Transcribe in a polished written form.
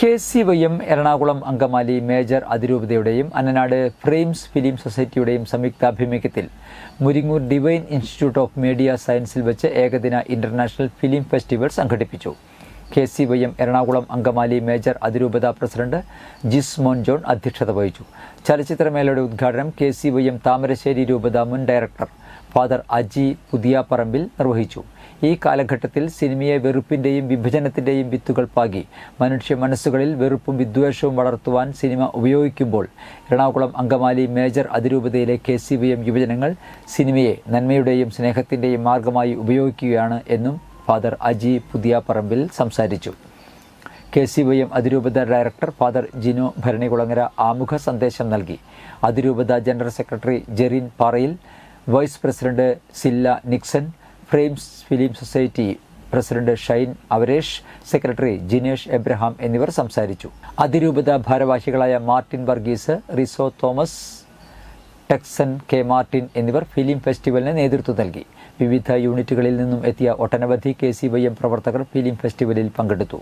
KCYM Ernakulam Angamaly major അതിരൂപതയുടെയും Annanad Frames film സൊസൈറ്റിയുടെയും സംയുക്താഭിമുഖ്യത്തിൽ Muringoor Divine Institute of Media സയൻസിൽ വെച്ച് ഏകദിന ഇന്റർനാഷണൽ ഫിലിം ഫെസ്റ്റിവൽ സംഘടിപ്പിച്ചു. KCYM എറണാകുളം അങ്കമാലി മേജർ അതിരൂപത പ്രസിഡന്റ് ജിസ്മോൻ ജോൺ അധ്യക്ഷത വഹിച്ചു. ചലച്ചിത്രമേളയുടെ ഉദ്ഘാടനം KCYM താമരശ്ശേരി രൂപത മുൻ ഡയറക്ടർ ഫാദർ അജി പുതിയാപ്പറമ്പിൽ നിർവഹിച്ചു. ഈ കാലഘട്ടത്തിൽ സിനിമയെ വെറുപ്പിന്റെയും വിഭജനത്തിന്റെയും വിത്തുകൾ പാകി മനുഷ്യ മനസ്സുകളിൽ വെറുപ്പും വിദ്വേഷവും വളർത്തുവാൻ സിനിമ ഉപയോഗിക്കുമ്പോൾ എറണാകുളം അങ്കമാലി മേജർ അതിരൂപതയിലെ KCYM യുവജനങ്ങൾ സിനിമയെ നന്മയുടെയും സ്നേഹത്തിന്റെയും മാർഗമായി ഉപയോഗിക്കുകയാണ് എന്നും ഫാദർ അജി പുതിയാപ്പറമ്പിൽ സംസാരിച്ചു. KCYM അതിരൂപത ഡയറക്ടർ ഫാദർ ജിനോ ഭരണികുളങ്ങര ആമുഖ സന്ദേശം നൽകി. അതിരൂപത general secretary Jerin Parayil, vice president Silla Nixon, Frames film society president Shine Avaresh, secretary Jinesh Abraham എന്നിവർ സംസാരിച്ചു. അതിരൂപത ഭാരവാഹികളായ Martin Varghese, Riso Thomas, Texon K Martin എന്നിവർ ഫിലിം ഫെസ്റ്റിവലിന് നേതൃത്വം നൽകി. വിവിധ യൂണിറ്റുകളിൽ നിന്നും എത്തിയ ഒട്ടനവധി KCYM പ്രവർത്തകർ ഫിലിം ഫെസ്റ്റിവലിൽ പങ്കെടുത്തു.